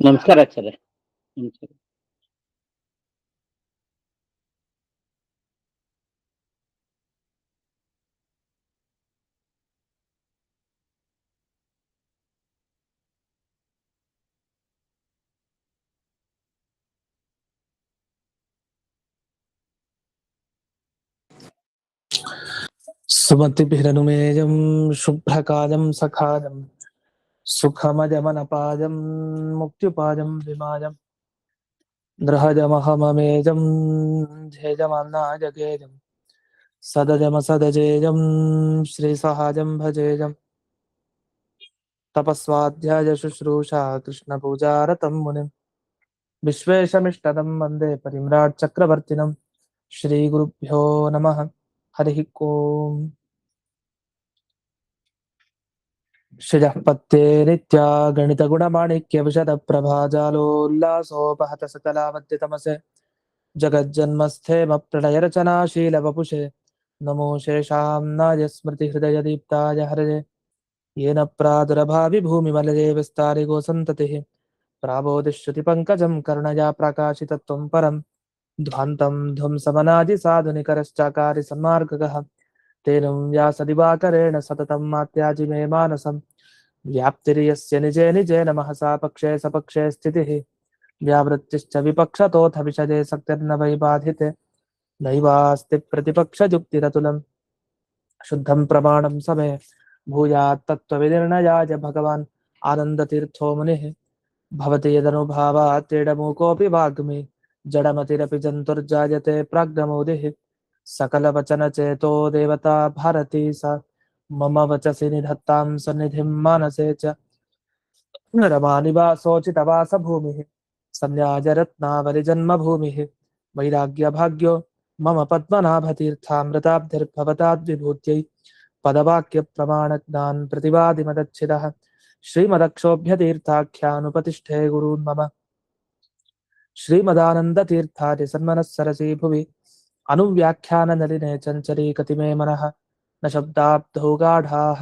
ನಮಸ್ಕಾರ ಆಚಾರ್ಯ. ನಮಸ್ಕಾರ. सुमतिभिरनुमेयं शुभ्रकाजं सखाजं सुखमजमनपाजं मुक्त्युपाजं विमाजं गृहजमहममेजं झेजमान्नाजगेजं सदजमसदजेजं श्रीसहाजं भजेजं तपस्वाध्याय शुश्रूषा कृष्णपूजारतं मुनिं विश्वेशमिष्टदं वन्दे परिम्राट् चक्रवर्तिनं श्रीगुरुभ्यो नमः. हरिः ओम्. श्रियः पत्ते नित्या गणितगुणमाणिक्यविशदप्रभाजालोल्लासोपहत सकलावद्यतमसे जगज्जन्मस्थेमप्रलयरचनाशीलवपुषे नमो शेषाम्नाय स्मृतिहृदयदीप्ताय हरये येन प्रादुरभाविभूमिमलये विस्तारि गोसन्ततिः प्राबोधिश्रुतिपङ्कजं कर्णया प्रकाशितत्वं परं ध्वान्तं ध्वंसमनादिसाधुनिकरश्चाकारि सन्मार्गगः तेन व्यासदिवाकरेण सततं मात्याजि मे मानसं व्याप्तिर्यस्य निजे निजेन महसा पक्षे सपक्षे स्थितिः व्यावृत्तिश्च विपक्षतोऽथ विषदे सक्तिर्न वै बाधिते नैवास्ति प्रतिपक्षजुक्तिरतुलं शुद्धं प्रमाणं समे भूयात् तत्त्वविनिर्णयाय भगवान् आनन्दतीर्थो मुनिः भवति यदनुभावात् क्रीडमूकोऽपि वाग्मी जडमतिरपि जन्तुर्जायते प्राज्ञमौलिः सकलवचनचेतो देवता भारती सा मम वचसि निधत्तां सन्निधिं मानसे च रमानिवासोचितवासभूमिः सन्न्याजरत्नावलिजन्मभूमिः वैराग्यभाग्यो मम पद्मनाभतीर्थामृताब्धिर्भवताद्विभूत्यै पदवाक्यप्रमाणज्ञान् प्रतिवादिमदच्छिदः श्रीमदक्षोभ्यतीर्थाख्यानुपतिष्ठे गुरून् मम श्रीमदानन्दतीर्थादि सन्मनः सरसी भुवि अनुव्याख्याननलिने चञ्चरीकतिमे मनः न शब्दाब्धौ गाढाः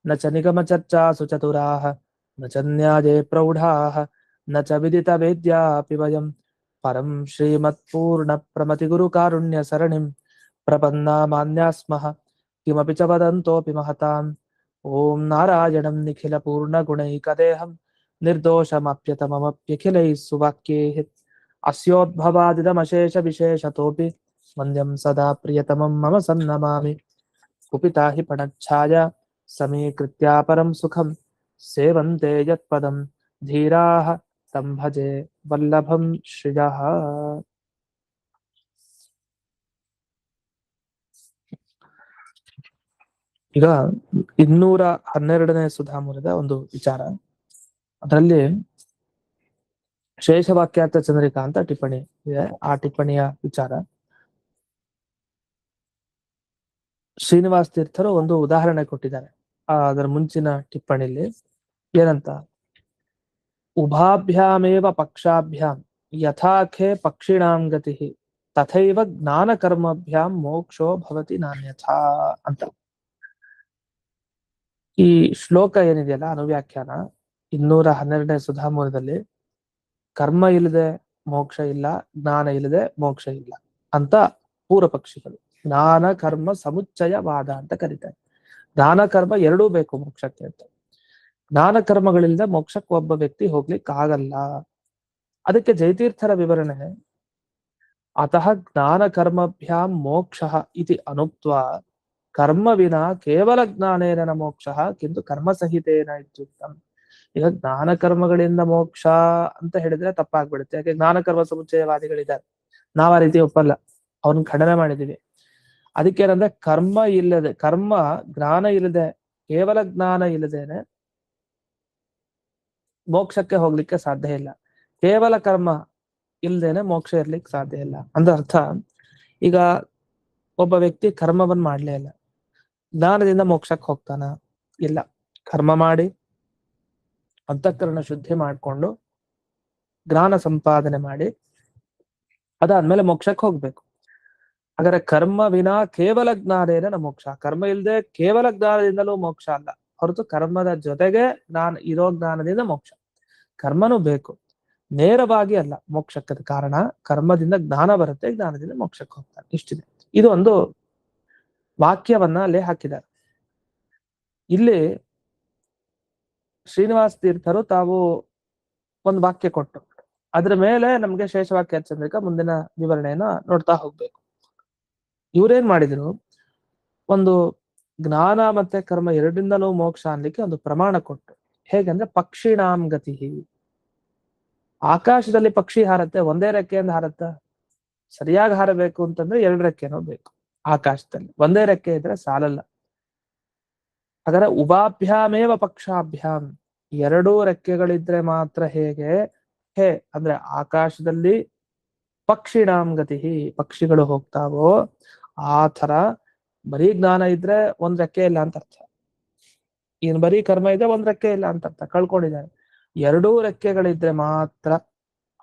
न च निगमचर्चासु चतुराः न च न्याये प्रौढाः न च विदितवेद्यापि वयं परं श्रीमत्पूर्णप्रमतिगुरुकारुण्यसरणिं प्रपन्नामान्याः स्मः किमपि च वदन्तोऽपि महताम् ॐ नारायणं निखिलपूर्णगुणैकदेहं निर्दोषमप्यतममप्यखिलैः सुवाक्यैः अस्योद्भवादिदमशेषविशेषतोऽपि वन्द्यं सदा प्रियतमं मम सन्नमामि कुपिता हि फणच्छाया समीकृत्या परं सुखं सेवन्ते यत्पदं धीराः तं भजे वल्लभं श्रियः. ಈಗ 212ನೇ ಸುಧಾಮೂಲದ ಒಂದು ವಿಚಾರ. ಅದರಲ್ಲಿ ಶೇಷವಾಕ್ಯಾರ್ಥ ಚಂದ್ರಿಕಾ ಅಂತ ಟಿಪ್ಪಣಿ ಇದೆ. ಆ ಟಿಪ್ಪಣಿಯ ವಿಚಾರ ಶ್ರೀನಿವಾಸ ತೀರ್ಥರು ಒಂದು ಉದಾಹರಣೆ ಕೊಟ್ಟಿದ್ದಾರೆ. ಅದರ ಮುಂಚಿನ ಟಿಪ್ಪಣಿಲಿ ಏನಂತ, ಉಭಾಭ್ಯಾಮೇವ ಪಕ್ಷಾಭ್ಯಾಂ ಯಥಾಖೇ ಪಕ್ಷಿಣಾಂ ಗತಿ ತಥೈವ ಜ್ಞಾನಕರ್ಮಭ್ಯಾಂ ಮೋಕ್ಷೋ ಭವತಿ ನಾನ್ಯಥಾ ಅಂತ. ಈ ಶ್ಲೋಕ ಏನಿದೆಯಲ್ಲ, ಅನುವ್ಯಾಖ್ಯಾನ 212ನೇ ಸುಧಾಮೂಲದಲ್ಲಿ ಕರ್ಮ ಇಲ್ಲದೆ ಮೋಕ್ಷ ಇಲ್ಲ, ಜ್ಞಾನ ಇಲ್ಲದೆ ಮೋಕ್ಷ ಇಲ್ಲ ಅಂತ ಪೂರ್ವ ಪಕ್ಷಿಗಳು ಜ್ಞಾನ ಕರ್ಮ ಸಮುಚ್ಚಯವಾದ ಅಂತ ಕರೀತಾರೆ. ಜ್ಞಾನ ಕರ್ಮ ಎರಡೂ ಬೇಕು ಮೋಕ್ಷಕ್ಕೆ ಅಂತ. ಜ್ಞಾನ ಕರ್ಮಗಳಿಂದ ಮೋಕ್ಷಕ್ಕೆ ಒಬ್ಬ ವ್ಯಕ್ತಿ ಹೋಗ್ಲಿಕ್ಕೆ ಆಗಲ್ಲ. ಅದಕ್ಕೆ ಜಯತೀರ್ಥರ ವಿವರಣೆ, ಅತಃ ಜ್ಞಾನ ಕರ್ಮಭ್ಯಾಂ ಮೋಕ್ಷ ಇತಿ ಅನುಕ್ತ್ವಾ ಕರ್ಮ ವಿನ ಕೇವಲ ಜ್ಞಾನೇನ ನ ಮೋಕ್ಷ ಕಿಂತು ಕರ್ಮ ಸಹಿತೇನ ಇತ್ಯುಕ್ತಂ. ಈಗ ಜ್ಞಾನ ಕರ್ಮಗಳಿಂದ ಮೋಕ್ಷ ಅಂತ ಹೇಳಿದ್ರೆ ತಪ್ಪಾಗ್ಬಿಡುತ್ತೆ. ಯಾಕೆ, ಜ್ಞಾನ ಕರ್ಮ ಸಮುಚ್ಚಯವಾದಿಗಳಿದ್ದಾರೆ, ನಾವ್ ಆ ರೀತಿ ಒಪ್ಪಲ್ಲ, ಅವ್ರನ್ನ ಖಂಡನೆ ಮಾಡಿದೀವಿ. ಅದಕ್ಕೇನಂದ್ರೆ, ಕರ್ಮ ಇಲ್ಲದೆ, ಕರ್ಮ ಜ್ಞಾನ ಇಲ್ಲದೆ, ಕೇವಲ ಜ್ಞಾನ ಇಲ್ಲದೇನೆ ಮೋಕ್ಷಕ್ಕೆ ಹೋಗ್ಲಿಕ್ಕೆ ಸಾಧ್ಯ ಇಲ್ಲ. ಕೇವಲ ಕರ್ಮ ಇಲ್ದೇನೆ ಮೋಕ್ಷ ಇರ್ಲಿಕ್ಕೆ ಸಾಧ್ಯ ಇಲ್ಲ ಅಂದ್ರೆ ಅರ್ಥ, ಈಗ ಒಬ್ಬ ವ್ಯಕ್ತಿ ಕರ್ಮವನ್ನ ಮಾಡ್ಲೇ ಇಲ್ಲ, ಜ್ಞಾನದಿಂದ ಮೋಕ್ಷಕ್ಕೆ ಹೋಗ್ತಾನ? ಇಲ್ಲ. ಕರ್ಮ ಮಾಡಿ ಅಂತಃಕರಣ ಶುದ್ಧಿ ಮಾಡಿಕೊಂಡು ಜ್ಞಾನ ಸಂಪಾದನೆ ಮಾಡಿ ಅದಾದ್ಮೇಲೆ ಮೋಕ್ಷಕ್ಕೆ ಹೋಗ್ಬೇಕು. ಹಾಗಾದ್ರೆ ಕರ್ಮ ವಿನಾ ಕೇವಲ ಜ್ಞಾನೇನ ನ ಮೋಕ್ಷ, ಕರ್ಮ ಇಲ್ಲದೆ ಕೇವಲ ಜ್ಞಾನದಿಂದಲೂ ಮೋಕ್ಷ ಅಲ್ಲ, ಹೊರತು ಕರ್ಮದ ಜೊತೆಗೆ ಇರೋ ಜ್ಞಾನದಿಂದ ಮೋಕ್ಷ. ಕರ್ಮನೂ ಬೇಕು. ನೇರವಾಗಿ ಅಲ್ಲ ಮೋಕ್ಷಕ್ಕೆ ಕಾರಣ. ಕರ್ಮದಿಂದ ಜ್ಞಾನ ಬರುತ್ತೆ, ಜ್ಞಾನದಿಂದ ಮೋಕ್ಷಕ್ಕೆ ಹೋಗ್ತಾನೆ. ಇಷ್ಟಿದೆ. ಇದು ಒಂದು ವಾಕ್ಯವನ್ನ ಅಲ್ಲಿ ಹಾಕಿದ್ದಾರೆ. ಇಲ್ಲಿ ಶ್ರೀನಿವಾಸ ತೀರ್ಥರು ತಾವು ಒಂದು ವಾಕ್ಯ ಕೊಟ್ಟು ಅದ್ರ ಮೇಲೆ ನಮ್ಗೆ ಶೇಷವಾಕ್ಯ ಚಂದ್ರಿಕಾ ಮುಂದಿನ ವಿವರಣೆಯನ್ನ ನೋಡ್ತಾ ಹೋಗ್ಬೇಕು. ಇವ್ರೇನ್ ಮಾಡಿದ್ರು, ಒಂದು ಜ್ಞಾನ ಮತ್ತೆ ಕರ್ಮ ಎರಡರಿಂದಲೂ ಮೋಕ್ಷ ಅನ್ಲಿಕ್ಕೆ ಒಂದು ಪ್ರಮಾಣ ಕೊಟ್ಟು. ಹೇಗಂದ್ರೆ ಪಕ್ಷಿಣಾಂ ಗತಿ. ಆಕಾಶದಲ್ಲಿ ಪಕ್ಷಿ ಹಾರತ್ತೆ, ಒಂದೇ ರೆಕ್ಕೆಯಿಂದ ಹಾರತ್ತ? ಸರಿಯಾಗಿ ಹಾರಬೇಕು ಅಂತಂದ್ರೆ 2 ರೆಕ್ಕೆನೋ ಬೇಕು. ಆಕಾಶದಲ್ಲಿ ಒಂದೇ ರೆಕ್ಕೆ ಇದ್ರೆ ಸಾಲಲ್ಲ. ಹಾಗಾದ್ರೆ ಉಭಾಭ್ಯಾಮೇವ ಪಕ್ಷಾಭ್ಯಾಮ್, 2 ರೆಕ್ಕೆಗಳಿದ್ರೆ ಮಾತ್ರ ಹೇಗೆ ಅಂದ್ರೆ ಆಕಾಶದಲ್ಲಿ ಪಕ್ಷಿಣಾಂ ಗತಿ, ಪಕ್ಷಿಗಳು ಹೋಗ್ತಾವೋ ಆ ತರ ಬರೀ ಜ್ಞಾನ ಇದ್ರೆ 1 ರೆಕ್ಕೆ ಇಲ್ಲ ಅಂತ ಅರ್ಥ. ಇನ್ ಬರೀ ಕರ್ಮ ಇದ್ರೆ 1 ರೆಕ್ಕೆ ಇಲ್ಲ ಅಂತ ಅರ್ಥ, ಕಳ್ಕೊಂಡಿದ್ದಾನೆ. 2 ರೆಕ್ಕೆಗಳಿದ್ರೆ ಮಾತ್ರ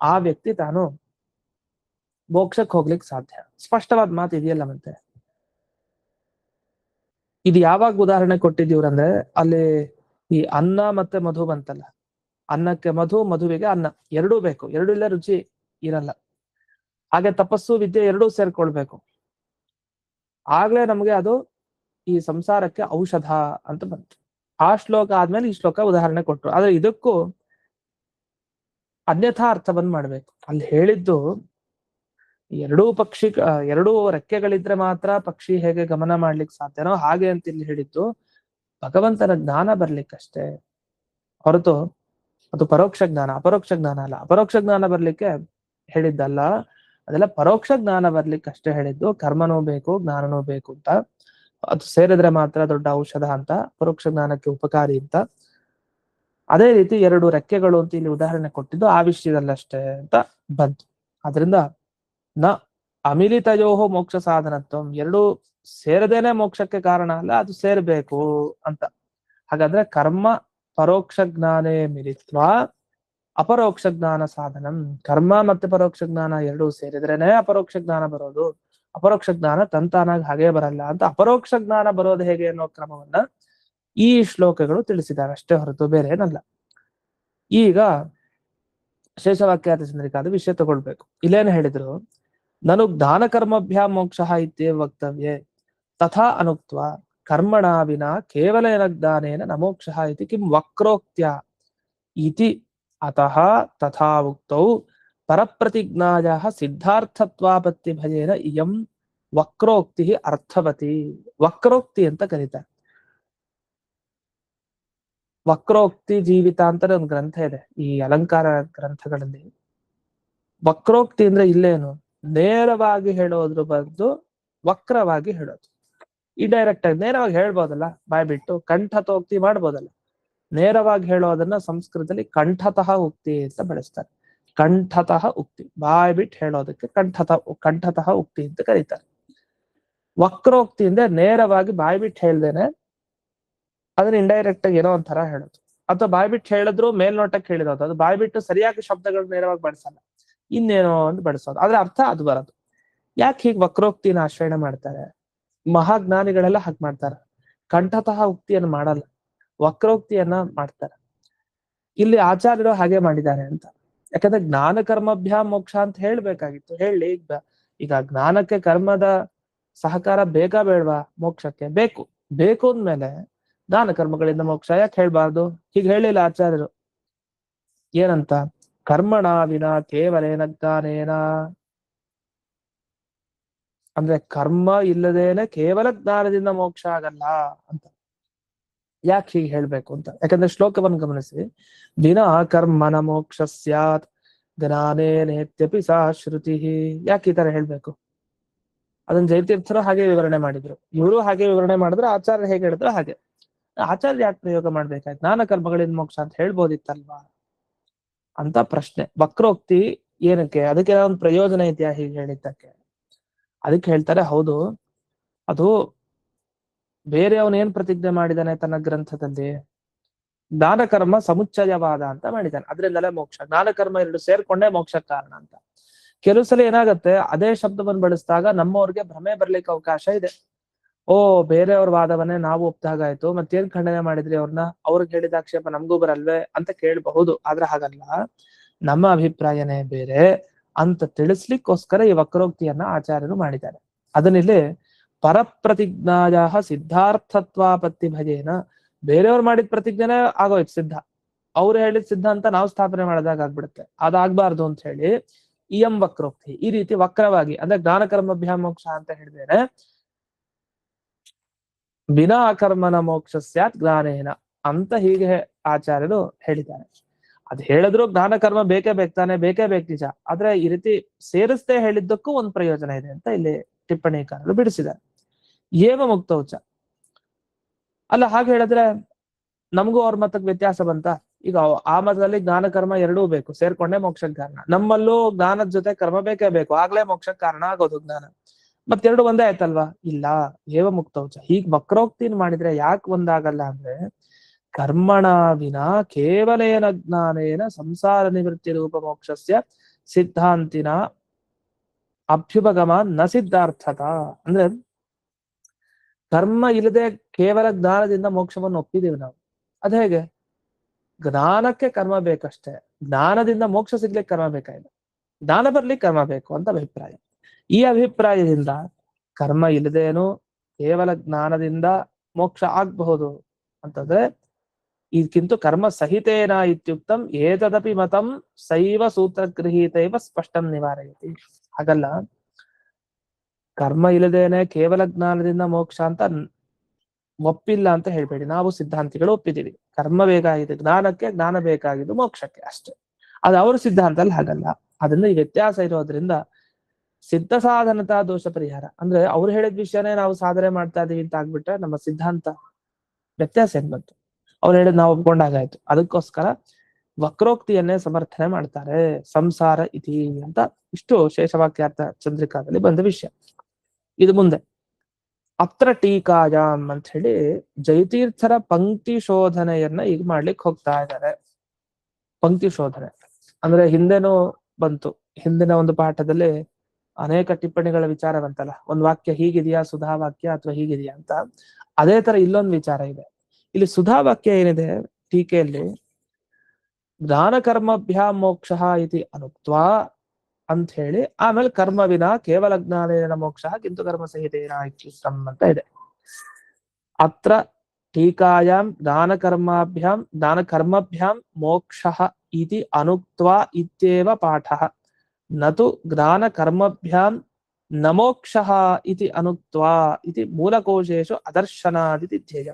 ಆ ವ್ಯಕ್ತಿ ತಾನು ಮೋಕ್ಷಕ್ಕೆ ಹೋಗ್ಲಿಕ್ಕೆ ಸಾಧ್ಯ. ಸ್ಪಷ್ಟವಾದ ಮಾತು ಇದೆಯಲ್ಲ. ಮತ್ತೆ ಇದು ಯಾವಾಗ ಉದಾಹರಣೆ ಕೊಟ್ಟಿದ್ದೀವ್ರಂದ್ರೆ, ಅಲ್ಲಿ ಈ ಅನ್ನ ಮತ್ತೆ ಮಧು ಬಂತಲ್ಲ, ಅನ್ನಕ್ಕೆ ಮಧು, ಮಧುವಿಗೆ ಅನ್ನ, 2 ಬೇಕು. 2 ಇಲ್ಲ ರುಚಿ ಇರಲ್ಲ. ಹಾಗೆ ತಪಸ್ಸು ವಿದ್ಯೆ 2 ಸೇರ್ಕೊಳ್ಬೇಕು, ಆಗ್ಲೇ ನಮ್ಗೆ ಅದು ಈ ಸಂಸಾರಕ್ಕೆ ಔಷಧ ಅಂತ ಬಂತು. ಆ ಶ್ಲೋಕ ಆದ್ಮೇಲೆ ಈ ಶ್ಲೋಕ ಉದಾಹರಣೆ ಕೊಟ್ರು. ಆದ್ರೆ ಇದಕ್ಕೂ ಅನ್ಯಥಾ ಅರ್ಥ ಬಂದ್ ಮಾಡ್ಬೇಕು. ಅಲ್ಲಿ ಹೇಳಿದ್ದು 2 ರೆಕ್ಕೆಗಳಿದ್ರೆ ಮಾತ್ರ ಪಕ್ಷಿ ಹೇಗೆ ಗಮನ ಮಾಡ್ಲಿಕ್ಕೆ ಸಾಧ್ಯನೋ ಹಾಗೆ ಅಂತ ಇಲ್ಲಿ ಹೇಳಿದ್ದು ಭಗವಂತನ ಜ್ಞಾನ ಬರ್ಲಿಕ್ಕಷ್ಟೇ ಹೊರತು ಅದು ಪರೋಕ್ಷ ಜ್ಞಾನ ಅಪರೋಕ್ಷ ಜ್ಞಾನ ಅಲ್ಲ. ಅಪರೋಕ್ಷ ಜ್ಞಾನ ಬರ್ಲಿಕ್ಕೆ ಹೇಳಿದ್ದಲ್ಲ, ಅದೆಲ್ಲ ಪರೋಕ್ಷ ಜ್ಞಾನ ಬರ್ಲಿಕ್ಕೆ ಅಷ್ಟೇ ಹೇಳಿದ್ದು. ಕರ್ಮನೂ ಬೇಕು, ಜ್ಞಾನನೂ ಬೇಕು ಅಂತ, ಅದು ಸೇರಿದ್ರೆ ಮಾತ್ರ ದೊಡ್ಡ ಔಷಧ ಅಂತ, ಪರೋಕ್ಷ ಜ್ಞಾನಕ್ಕೆ ಉಪಕಾರಿ ಅಂತ. ಅದೇ ರೀತಿ 2 ರೆಕ್ಕೆಗಳು ಅಂತ ಇಲ್ಲಿ ಉದಾಹರಣೆ ಕೊಟ್ಟಿದ್ದು ಆ ವಿಷಯದಲ್ಲಷ್ಟೇ ಅಂತ ಬಂತು. ಆದ್ರಿಂದ ನ ಅಮಿಲಿತಯೋಹೋ ಮೋಕ್ಷ ಸಾಧನತ್ವ, 2 ಸೇರದೇನೆ ಮೋಕ್ಷಕ್ಕೆ ಕಾರಣ ಅಲ್ಲ, ಅದು ಸೇರ್ಬೇಕು ಅಂತ. ಹಾಗಾದ್ರೆ ಕರ್ಮ ಪರೋಕ್ಷ ಜ್ಞಾನೇ ಮಿಲಿತ್ವ ಅಪರೋಕ್ಷ ಜ್ಞಾನ ಸಾಧನಂ. ಕರ್ಮ ಮತ್ತೆ ಪರೋಕ್ಷ ಜ್ಞಾನ 2 ಸೇರಿದ್ರೇನೆ ಅಪರೋಕ್ಷ ಜ್ಞಾನ ಬರೋದು. ಅಪರೋಕ್ಷ ಜ್ಞಾನ ತಂತಾನಾಗಿ ಹಾಗೆ ಬರಲ್ಲ ಅಂತ. ಅಪರೋಕ್ಷ ಜ್ಞಾನ ಬರೋದು ಹೇಗೆ ಅನ್ನೋ ಕ್ರಮವನ್ನ ಈ ಶ್ಲೋಕಗಳು ತಿಳಿಸಿದ್ದಾರೆ ಅಷ್ಟೇ ಹೊರತು ಬೇರೆ ಏನಲ್ಲ. ಈಗ ಶೇಷವಾಕ್ಯಾರ್ಥ ಚಂದ್ರಿಕಾದ ವಿಷಯ ತಗೊಳ್ಬೇಕು. ಇಲ್ಲೇನು ಹೇಳಿದ್ರು, ನನು ಜ್ಞಾನ ಕರ್ಮಭ್ಯಾಂ ಮೋಕ್ಷ ಇತ್ಯೇವ ವಕ್ತವ್ಯೆ ತಥಾ ಅನುಕ್ತ್ವ ಕರ್ಮಣ ವಿನಾ ಕೇವಲ ಜ್ಞಾನೇನ ನ ಮೋಕ್ಷ ಇತಿ ಕಿಂ ವಕ್ರೋಕ್ತ್ಯ ಇತಿ ಅತಃ ತಥಾ ಉಕ್ತೌ ಪರಪ್ರತಿಜ್ಞಾಯಾಃ ಸಿದ್ಧಾರ್ಥತ್ವಾಪತ್ತಿ ಭಯೇನ ಇಯಂ ವಕ್ರೋಕ್ತಿ ಅರ್ಥವತಿ. ವಕ್ರೋಕ್ತಿ ಅಂತ ಕರೀತಾರೆ. ವಕ್ರೋಕ್ತಿ ಜೀವಿತ ಅಂತ ಒಂದು ಗ್ರಂಥ ಇದೆ ಈ ಅಲಂಕಾರ ಗ್ರಂಥಗಳಲ್ಲಿ. ವಕ್ರೋಕ್ತಿ ಅಂದ್ರೆ ಇಲ್ಲೇನು, ನೇರವಾಗಿ ಹೇಳೋದ್ರ ಬದಲು ವಕ್ರವಾಗಿ ಹೇಳೋದು. ಇಂಡೈರೆಕ್ಟ್ ಆಗಿ ನೇರವಾಗಿ ಹೇಳ್ಬೋದಲ್ಲ, ಬಾಯ್ ಬಿಟ್ಟು ಕಂಠತೋಕ್ತಿ ಮಾಡ್ಬೋದಲ್ಲ. ನೇರವಾಗಿ ಹೇಳೋದನ್ನ ಸಂಸ್ಕೃತದಲ್ಲಿ ಕಂಠತಃ ಉಕ್ತಿ ಅಂತ ಬಳಸ್ತಾರೆ. ಕಂಠತಃ ಉಕ್ತಿ, ಬಾಯ್ ಬಿಟ್ಟು ಹೇಳೋದಕ್ಕೆ ಕಂಠತಃ ಉಕ್ತಿ ಅಂತ ಕರೀತಾರೆ. ವಕ್ರೋಕ್ತಿ ಅಂದ್ರೆ ನೇರವಾಗಿ ಬಾಯ್ ಬಿಟ್ಟು ಹೇಳ್ದೇನೆ ಅದನ್ನ ಇಂಡೈರೆಕ್ಟ್ ಆಗಿ ಏನೋ ಒಂಥರ ಹೇಳೋದು, ಅಥವಾ ಬಾಯ್ ಬಿಟ್ಟು ಹೇಳಿದ್ರು ಮೇಲ್ನೋಟಕ್ಕೆ ಹೇಳಿರೋದು. ಅದು ಬಾಯ್ ಬಿಟ್ಟು ಸರಿಯಾಗಿ ಶಬ್ದಗಳು ನೇರವಾಗಿ ಬಳಸಲ್ಲ, ಇನ್ನೇನೋ ಒಂದು ಬಳಸೋದು, ಆದ್ರೆ ಅರ್ಥ ಅದು ಬರೋದು. ಯಾಕೆ ಹೀಗೆ ವಕ್ರೋಕ್ತಿನ ಆಶ್ರಯಣೆ ಮಾಡ್ತಾರೆ? ಮಹಾಜ್ಞಾನಿಗಳೆಲ್ಲ ಹಾಗೆ ಮಾಡ್ತಾರೆ. ಕಂಠತಃ ಉಕ್ತಿಯನ್ನು ಮಾಡಲ್ಲ, ವಕ್ರೋಕ್ತಿಯನ್ನ ಮಾಡ್ತಾರೆ. ಇಲ್ಲಿ ಆಚಾರ್ಯರು ಹಾಗೆ ಮಾಡಿದ್ದಾರೆ ಅಂತ. ಯಾಕಂದ್ರೆ ಜ್ಞಾನ ಕರ್ಮಭ್ಯಾಂ ಮೋಕ್ಷ ಅಂತ ಹೇಳ್ಬೇಕಾಗಿತ್ತು, ಹೇಳಿ. ಈಗ ಜ್ಞಾನಕ್ಕೆ ಕರ್ಮದ ಸಹಕಾರ ಬೇಕಾ ಬೇಡವಾ? ಮೋಕ್ಷಕ್ಕೆ ಬೇಕು. ಬೇಕು ಅಂದ್ಮೇಲೆ ಜ್ಞಾನ ಕರ್ಮಗಳಿಂದ ಮೋಕ್ಷ ಯಾಕೆ ಹೇಳ್ಬಾರ್ದು? ಹೀಗೆ ಹೇಳಿಲ್ಲ ಆಚಾರ್ಯರು. ಏನಂತ? ಕರ್ಮಣ ವಿನಾ ಕೇವಲೇನ ಜ್ಞಾನೇನ, ಅಂದ್ರೆ ಕರ್ಮ ಇಲ್ಲದೇನೆ ಕೇವಲ ಜ್ಞಾನದಿಂದ ಮೋಕ್ಷ ಆಗಲ್ಲ ಅಂತ. ಯಾಕೆ ಹೀಗೆ ಹೇಳ್ಬೇಕು ಅಂತ? ಯಾಕಂದ್ರೆ ಶ್ಲೋಕವನ್ನು ಗಮನಿಸಿ. ವಿನಾ ಕರ್ಮನ ಮೋಕ್ಷ ಸ್ಯಾತ್ ಜ್ಞಾನೇನೇತ್ಯಪಿ ಸಾ ಶ್ರುತಿ. ಯಾಕೆ ಈ ತರ ಹೇಳ್ಬೇಕು? ಅದನ್ನ ಜಯತೀರ್ಥರು ಹಾಗೆ ವಿವರಣೆ ಮಾಡಿದ್ರು, ಇವರು ಹಾಗೆ ವಿವರಣೆ ಮಾಡಿದ್ರು, ಆಚಾರ್ಯ ಹೇಗೆ ಹೇಳಿದ್ರು ಹಾಗೆ. ಆಚಾರ್ಯ ಯಾಕೆ ಪ್ರಯೋಗ ಮಾಡ್ಬೇಕಾಯ್ತು? ಜ್ಞಾನ ಕರ್ಮಗಳಿಂದ ಮೋಕ್ಷ ಅಂತ ಹೇಳ್ಬೋದಿತ್ತಲ್ವಾ ಅಂತ ಪ್ರಶ್ನೆ. ವಕ್ರೋಕ್ತಿ ಏನಕ್ಕೆ? ಅದಕ್ಕೆ ಒಂದು ಪ್ರಯೋಜನ ಇದೆಯಾ ಹೀಗೆ ಹೇಳಿದ್ದಕ್ಕೆ? ಅದಕ್ಕೆ ಹೇಳ್ತಾರೆ, ಹೌದು, ಅದು ಬೇರೆ ಅವನು ಏನ್ ಪ್ರತಿಜ್ಞೆ ಮಾಡಿದಾನೆ ತನ್ನ ಗ್ರಂಥದಲ್ಲಿ? ಜ್ಞಾನ ಕರ್ಮ ಸಮುಚ್ಚಯವಾದ ಅಂತ ಮಾಡಿದ್ದಾನೆ, ಅದ್ರಿಂದಲೇ ಮೋಕ್ಷ. ಜ್ಞಾನ ಕರ್ಮ 2 ಸೇರ್ಕೊಂಡೇ ಮೋಕ್ಷ ಕಾರಣ ಅಂತ. ಕೆಲವು ಸಲ ಏನಾಗತ್ತೆ, ಅದೇ ಶಬ್ದವನ್ನು ಬಳಸಿದಾಗ ನಮ್ಮವ್ರಿಗೆ ಭ್ರಮೆ ಬರ್ಲಿಕ್ಕೆ ಅವಕಾಶ ಇದೆ. ಓ, ಬೇರೆಯವ್ರ ವಾದವನ್ನೇ ನಾವು ಒಪ್ಪಿದಾಗಾಯ್ತು, ಮತ್ತೇನ್ ಖಂಡನೆ ಮಾಡಿದ್ರಿ ಅವ್ರನ್ನ? ಅವ್ರಿಗೆ ಹೇಳಿದ ಆಕ್ಷೇಪ ನಮಗೂ ಬರಲ್ವೇ ಅಂತ ಕೇಳಬಹುದು. ಆದ್ರೆ ಹಾಗಲ್ಲ. ನಮ್ಮ ಅಭಿಪ್ರಾಯನೇ ಬೇರೆ ಅಂತ ತಿಳಿಸ್ಲಿಕ್ಕೋಸ್ಕರ ಈ ವಕ್ರೋಕ್ತಿಯನ್ನ ಆಚಾರ್ಯರು ಮಾಡಿದ್ದಾರೆ. ಅದನ್ನಿಲ್ಲಿ ಪರಪ್ರತಿಜ್ಞಾಯ ಸಿದ್ಧಾರ್ಥತ್ವಾಪತ್ತಿ ಭಜೇನ, ಬೇರೆಯವ್ರು ಮಾಡಿದ ಪ್ರತಿಜ್ಞೆನೇ ಆಗೋಯ್ತು ಸಿದ್ಧ, ಅವ್ರು ಹೇಳಿದ ಸಿದ್ಧ ಅಂತ ನಾವು ಸ್ಥಾಪನೆ ಮಾಡಿದಾಗ ಆಗ್ಬಿಡುತ್ತೆ. ಅದಾಗ್ಬಾರ್ದು ಅಂತ ಹೇಳಿ ಇಯಂ ವಕ್ರೋಕ್ತಿ, ಈ ರೀತಿ ವಕ್ರವಾಗಿ, ಅಂದ್ರೆ ಜ್ಞಾನ ಕರ್ಮಭ್ಯಾಂ ಮೋಕ್ಷ ಅಂತ ಹೇಳಿದ್ದೇನೆ, ಬಿನಾ ಅಕರ್ಮನ ಮೋಕ್ಷ ಸ್ಯಾತ್ ಜ್ಞಾನೇನ ಅಂತ ಹೀಗೆ ಆಚಾರ್ಯರು ಹೇಳಿದ್ದಾರೆ. ಅದ್ ಹೇಳಿದ್ರು ಜ್ಞಾನ ಕರ್ಮ ಬೇಕೇ ತಾನೆ, ಬೇಕೇ ನಿಜ. ಆದ್ರೆ ಈ ರೀತಿ ಸೇರಿಸದೆ ಹೇಳಿದ್ದಕ್ಕೂ ಒಂದು ಪ್ರಯೋಜನ ಇದೆ ಅಂತ ಇಲ್ಲಿ ಟಿಪ್ಪಣಿಕಾರರು ಬಿಡಿಸಿದ್ದಾರೆ. ಏವ ಮುಕ್ತೌಚ, ಅಲ್ಲ ಹಾಗೆ ಹೇಳಿದ್ರೆ ನಮಗೂ ಅವ್ರ ಮತಕ್ಕೆ ವ್ಯತ್ಯಾಸ ಬಂತ. ಈಗ ಆ ಮತದಲ್ಲಿ ಜ್ಞಾನ ಕರ್ಮ ಎರಡೂ ಬೇಕು, ಸೇರ್ಕೊಂಡೆ ಮೋಕ್ಷಕ್ಕೆ ಕಾರಣ. ನಮ್ಮಲ್ಲೂ ಜ್ಞಾನದ ಜೊತೆ ಕರ್ಮ ಬೇಕೇ ಬೇಕು, ಆಗ್ಲೇ ಮೋಕ್ಷಕ್ಕೆ ಕಾರಣ ಆಗೋದು ಜ್ಞಾನ. ಮತ್ತೆರಡು ಒಂದೇ ಆಯ್ತಲ್ವಾ? ಇಲ್ಲ, ಏವ ಮುಕ್ತೌಚ. ಹೀಗ್ ವಕ್ರೋಕ್ತಿನ ಮಾಡಿದ್ರೆ ಯಾಕೆ ಒಂದಾಗಲ್ಲ ಅಂದ್ರೆ, ಕರ್ಮಣ ವಿನ ಕೇವಲೇನ ಜ್ಞಾನೇನ ಸಂಸಾರ ನಿವೃತ್ತಿ ರೂಪ ಮೋಕ್ಷಸ್ಯ ಸಿದ್ಧಾಂತಿನ ಅಭ್ಯುಪಗಮ ನ ಸಿದ್ಧಾರ್ಥತ. ಅಂದ್ರೆ ಕರ್ಮ ಇಲ್ಲದೆ ಕೇವಲ ಜ್ಞಾನದಿಂದ ಮೋಕ್ಷವನ್ನು ಒಪ್ಪಿದೀವಿ ನಾವು. ಅದ ಹೇಗೆ? ಜ್ಞಾನಕ್ಕೆ ಕರ್ಮ ಬೇಕಷ್ಟೇ, ಜ್ಞಾನದಿಂದ ಮೋಕ್ಷ ಸಿಗ್ಲಿಕ್ಕೆ ಕರ್ಮ ಬೇಕಾಗಿಲ್ಲ. ಜ್ಞಾನ ಬರ್ಲಿಕ್ಕೆ ಕರ್ಮ ಬೇಕು ಅಂತ ಅಭಿಪ್ರಾಯ. ಈ ಅಭಿಪ್ರಾಯದಿಂದ ಕರ್ಮ ಇಲ್ಲದೇನು ಕೇವಲ ಜ್ಞಾನದಿಂದ ಮೋಕ್ಷ ಆಗಬಹುದು ಅಂತಂದ್ರೆ, ಇದಕ್ಕಿಂತ ಕರ್ಮ ಸಹಿತೇನ ಇತ್ಯುಕ್ತಂ ಏತದಪಿ ಮತಂ ಸೈವ ಸೂತ್ರ ಗೃಹೀತೈವ ಸ್ಪಷ್ಟಂ ನಿವಾರಯತಿ. ಹಾಗಲ್ಲ, ಕರ್ಮ ಇಲ್ಲದೇನೆ ಕೇವಲ ಜ್ಞಾನದಿಂದ ಮೋಕ್ಷ ಅಂತ ಒಪ್ಪಿಲ್ಲ ಅಂತ ಹೇಳ್ಬೇಡಿ. ನಾವು ಸಿದ್ಧಾಂತಿಗಳು ಒಪ್ಪಿದ್ದೀವಿ, ಕರ್ಮ ಬೇಕಾಗಿದೆ ಜ್ಞಾನಕ್ಕೆ, ಜ್ಞಾನ ಬೇಕಾಗಿದ್ದು ಮೋಕ್ಷಕ್ಕೆ ಅಷ್ಟೇ. ಅದು ಅವ್ರ ಸಿದ್ಧಾಂತದಲ್ಲಿ ಹಾಗಲ್ಲ. ಅದರಿಂದ ಈ ವ್ಯತ್ಯಾಸ ಇರೋದ್ರಿಂದ ಸಿದ್ಧ ಸಾಧನತಾ ದೋಷ ಪರಿಹಾರ, ಅಂದ್ರೆ ಅವ್ರು ಹೇಳಿದ ವಿಷಯನೇ ನಾವು ಸಾಧನೆ ಮಾಡ್ತಾ ಇದೀವಿ ಅಂತ ಆಗ್ಬಿಟ್ರೆ ನಮ್ಮ ಸಿದ್ಧಾಂತ ವ್ಯತ್ಯಾಸ ಏನ್ ಬಂತು? ಅವ್ರು ಹೇಳಿದ್ ನಾವು ಒಪ್ಕೊಂಡಾಗಾಯ್ತು. ಅದಕ್ಕೋಸ್ಕರ ವಕ್ರೋಕ್ತಿಯನ್ನೇ ಸಮರ್ಥನೆ ಮಾಡ್ತಾರೆ. ಸಂಸಾರ ಇತಿ ಅಂತ ಇಷ್ಟು ಶೇಷವಾಕ್ಯಾರ್ಥ ಚಂದ್ರಿಕಾದಲ್ಲಿ ಬಂದ ವಿಷಯ. ಇದು ಮುಂದೆ ಅತ್ರ ಟೀಕಾಯಾಮ್ ಅಂತ ಹೇಳಿ ಜಯತೀರ್ಥರ ಪಂಕ್ತಿ ಶೋಧನೆಯನ್ನ ಈಗ ಮಾಡ್ಲಿಕ್ಕೆ ಹೋಗ್ತಾ ಇದ್ದಾರೆ. ಪಂಕ್ತಿ ಶೋಧನೆ ಅಂದ್ರೆ ಹಿಂದೆನೂ ಬಂತು, ಹಿಂದಿನ ಒಂದು ಪಾಠದಲ್ಲಿ ಅನೇಕ ಟಿಪ್ಪಣಿಗಳ ವಿಚಾರ ಬಂತಲ್ಲ, ಒಂದ್ ವಾಕ್ಯ ಹೀಗಿದೆಯಾ ಸುಧಾ ವಾಕ್ಯ ಅಥವಾ ಹೀಗಿದೆಯಾ ಅಂತ. ಅದೇ ತರ ಇಲ್ಲೊಂದು ವಿಚಾರ ಇದೆ. ಇಲ್ಲಿ ಸುಧಾ ವಾಕ್ಯ ಏನಿದೆ ಟೀಕೆಯಲ್ಲಿ, ಜ್ಞಾನ ಕರ್ಮಭ್ಯಾಂ ಮೋಕ್ಷ ಇತಿ ಅನುಕ್ತ್ವಾ ಅಂತ ಹೇಳಿ ಆಮೇಲೆ ಕರ್ಮ ವಿನ ಕೇವಲ ಜ್ಞಾನೇನ ಮೋಕ್ಷ ಕಿಂತು ಕರ್ಮ ಸಹಿತೇನ ಇತ್ಯುಕ್ತಂ ಅಂತ ಇದೆ. ಅತ್ರ ಟೀಕಾಯಾಂ ಜ್ಞಾನ ಕರ್ಮಭ್ಯಾಂ ಮೋಕ್ಷ ಇತಿ ಅನುಕ್ತ್ವಾ ಇತ್ಯೇವ ಪಾಠಃ ನತು ಜ್ಞಾನ ಕರ್ಮಭ್ಯಾಂ ನ ಮೋಕ್ಷ ಇತಿ ಅನುಕ್ತ್ವಾ ಇತಿ ಮೂಲಕೋಶೇಶು ಅದರ್ಶನಾದಿತಿ ಧ್ಯೇಯ.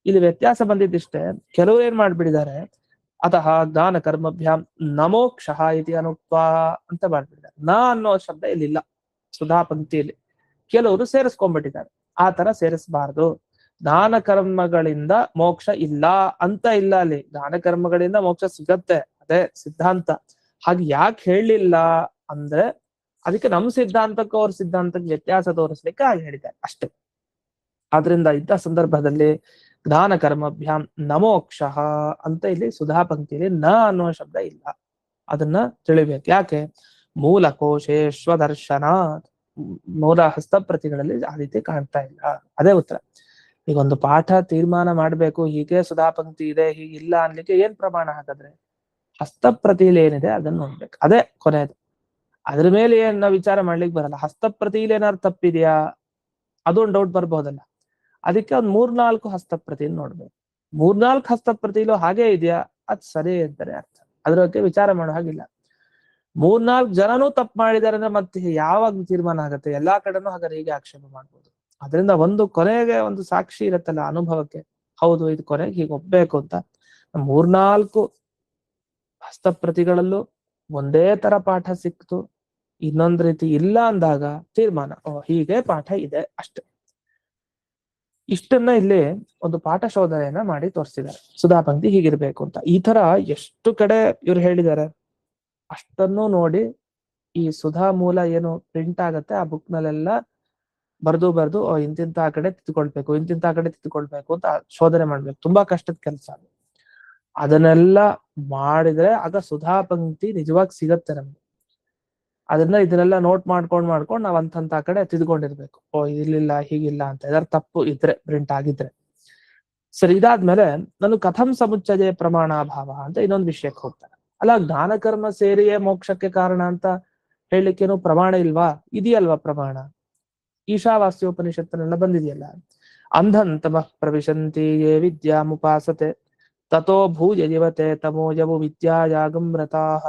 ಇಲ್ಲಿ ವ್ಯತ್ಯಾಸ ಬಂದಿದ್ದಿಷ್ಟೇ, ಕೆಲವರು ಏನ್ ಮಾಡ್ಬಿಟ್ಟಿದ್ದಾರೆ, ಅತಃ ಜ್ಞಾನ ಕರ್ಮಭ್ಯಾಂ ನಮೋಕ್ಷ ಇತಿ ಅನುಕ್ತ್ವಾ ಅಂತ ಮಾಡ್ಬಿಟ್ಟಿದ್ದಾರೆ. ನ ಅನ್ನೋ ಶಬ್ದ ಇಲ್ಲಿಲ್ಲ ಸುಧಾ ಪಂಕ್ತಿಯಲ್ಲಿ. ಕೆಲವರು ಸೇರಿಸ್ಕೊಂಡ್ಬಿಟ್ಟಿದ್ದಾರೆ. ಆ ತರ ಸೇರಿಸಬಾರದು. ಜ್ಞಾನ ಕರ್ಮಗಳಿಂದ ಮೋಕ್ಷ ಇಲ್ಲ ಅಂತ ಇಲ್ಲ, ಅಲ್ಲಿ ಜ್ಞಾನ ಕರ್ಮಗಳಿಂದ ಮೋಕ್ಷ ಸಿಗತ್ತೆ, ಅದೇ ಸಿದ್ಧಾಂತ. ಹಾಗೆ ಯಾಕೆ ಹೇಳಲಿಲ್ಲ ಅಂದ್ರೆ, ಅದಕ್ಕೆ ನಮ್ಮ ಸಿದ್ಧಾಂತಕ್ಕೂ ಅವ್ರ ಸಿದ್ಧಾಂತಕ್ಕೆ ವ್ಯತ್ಯಾಸ ತೋರಿಸ್ಲಿಕ್ಕೆ ಹಾಗೆ ಹೇಳಿದ್ದಾರೆ ಅಷ್ಟೇ. ಆದ್ರಿಂದ ಇದ್ದ ಸಂದರ್ಭದಲ್ಲಿ ಜ್ಞಾನ ಕರ್ಮಭ್ಯಾಂ ನಮೋಕ್ಷ ಅಂತ ಇಲ್ಲಿ ಸುಧಾ ಪಂಕ್ತಿಯಲ್ಲಿ ನ ಅನ್ನುವ ಶಬ್ದ ಇಲ್ಲ. ಅದನ್ನ ತಿಳಿಬೇಕು. ಯಾಕೆ? ಮೂಲ ಕೋಶೇಶ್ವದರ್ಶನ, ಮೂಲ ಹಸ್ತಪ್ರತಿಗಳಲ್ಲಿ ಆ ರೀತಿ ಕಾಣ್ತಾ ಇಲ್ಲ. ಅದೇ ಉತ್ತರ. ಈಗ ಒಂದು ಪಾಠ ತೀರ್ಮಾನ ಮಾಡ್ಬೇಕು, ಹೀಗೆ ಸುಧಾ ಪಂಕ್ತಿ ಇದೆ ಹೀಗಿಲ್ಲ ಅನ್ಲಿಕ್ಕೆ ಏನ್ ಪ್ರಮಾಣ ಹಾಗಾದ್ರೆ? ಹಸ್ತಪ್ರತಿಯಲ್ಲಿ ಏನಿದೆ ಅದನ್ನ ನೋಡ್ಬೇಕು, ಅದೇ ಕೊನೆಯದು. ಅದ್ರ ಮೇಲೆ ಏನ್ ನಾವು ವಿಚಾರ ಮಾಡ್ಲಿಕ್ಕೆ ಬರಲ್ಲ. ಹಸ್ತಪ್ರತಿಯಲ್ಲಿ ಏನಾದ್ರು ತಪ್ಪಿದ್ಯಾ ಅದೊಂದು ಡೌಟ್ ಬರ್ಬೋದಲ್ಲ. ಅದಕ್ಕೆ ಒಂದ್ 3-4 ಹಸ್ತಪ್ರತಿ ನೋಡ್ಬೇಕು. 3-4 ಹಸ್ತಪ್ರತಿಲೂ ಹಾಗೆ ಇದೆಯಾ ಅದ್ ಸರಿ ಅಂತಾರೆ ಅರ್ಥ. ಅದ್ರ ಬಗ್ಗೆ ವಿಚಾರ ಮಾಡೋ ಹಾಗಿಲ್ಲ. 3-4 ಜನನೂ ತಪ್ಪು ಮಾಡಿದಾರೆ ಅಂದ್ರೆ ಮತ್ತೆ ಯಾವಾಗ ತೀರ್ಮಾನ ಆಗತ್ತೆ? ಎಲ್ಲಾ ಕಡೆನೂ ಹಾಗಾದ್ರೆ ಹೀಗೆ ಆಕ್ಷೇಪ ಮಾಡ್ಬೋದು. ಅದರಿಂದ ಒಂದು ಕೊನೆಗೆ ಒಂದು ಸಾಕ್ಷಿ ಇರತ್ತಲ್ಲ ಅನುಭವಕ್ಕೆ, ಹೌದು ಇದು ಕೊನೆಗೆ ಹೀಗೆ ಒಪ್ಬೇಕು ಅಂತ. 3-4 ಹಸ್ತಪ್ರತಿಗಳಲ್ಲೂ ಒಂದೇ ತರ ಪಾಠ ಸಿಕ್ತು, ಇನ್ನೊಂದ್ ರೀತಿ ಇಲ್ಲ ಅಂದಾಗ ತೀರ್ಮಾನ ಹೀಗೆ ಪಾಠ ಇದೆ ಅಷ್ಟೆ. ಇಷ್ಟನ್ನ ಇಲ್ಲಿ ಒಂದು ಪಾಠ ಶೋಧನೆಯನ್ನ ಮಾಡಿ ತೋರಿಸಿದ್ದಾರೆ. ಸುಧಾ ಪಂಕ್ತಿ ಹೀಗಿರ್ಬೇಕು ಅಂತ. ಈ ತರ ಎಷ್ಟು ಕಡೆ ಇವ್ರು ಹೇಳಿದ್ದಾರೆ ಅಷ್ಟನ್ನು ನೋಡಿ ಈ ಸುಧಾ ಮೂಲ ಏನು ಪ್ರಿಂಟ್ ಆಗತ್ತೆ ಆ ಬುಕ್ ನಲ್ಲೆಲ್ಲ ಬರ್ದು ಇಂತಿಂತ ಕಡೆ ತಿದ್ಕೊಳ್ಬೇಕು, ಇಂತಿಂತ ಕಡೆ ತಿದ್ಕೊಳ್ಬೇಕು ಅಂತ ಶೋಧನೆ ಮಾಡ್ಬೇಕು. ತುಂಬಾ ಕಷ್ಟದ ಕೆಲಸ. ಅದನ್ನೆಲ್ಲ ಮಾಡಿದ್ರೆ ಆಗ ಸುಧಾ ಪಂಕ್ತಿ ನಿಜವಾಗಿ ಸಿಗತ್ತೆ ನಮ್ಗೆ. ಅದನ್ನ ಇದನ್ನೆಲ್ಲ ನೋಟ್ ಮಾಡ್ಕೊಂಡು ನಾವ್ ಅಂತಂತ ಕಡೆ ತಿದ್ಕೊಂಡಿರ್ಬೇಕು. ಇರ್ಲಿಲ್ಲ ಹೀಗಿಲ್ಲ ಅಂತ, ಯಾರು ತಪ್ಪು ಇದ್ರೆ ಪ್ರಿಂಟ್ ಆಗಿದ್ರೆ ಸರಿ. ಇದಾದ್ಮೇಲೆ ನಾನು ಕಥಂ ಸಮುಚ್ಚಯ ಪ್ರಮಾಣಾಭಾವ ಅಂತ ಇನ್ನೊಂದು ವಿಷಯಕ್ಕೆ ಹೋಗ್ತಾರೆ. ಅಲ್ಲ ಜ್ಞಾನ ಕರ್ಮ ಸೇರಿಯೇ ಮೋಕ್ಷಕ್ಕೆ ಕಾರಣ ಅಂತ ಹೇಳಲಿಕ್ಕೇನು ಪ್ರಮಾಣ ಇಲ್ವಾ? ಇದೆಯಲ್ವಾ ಪ್ರಮಾಣ. ಈಶಾವಾಸ್ಯೋಪನಿಷತ್ತಿನೆಲ್ಲ ಬಂದಿದೆಯಲ್ಲ. ಅಂಧಂತಮ ಪ್ರವಿಶಂತಿ ಯೇ ವಿದ್ಯಾಮುಪಾಸತೆ ತಥೋ ಭೂಯ ಯುವತೆ ತಮೋಯವು ವಿದ್ಯಾಯಾಗಂ ರತಾಹ.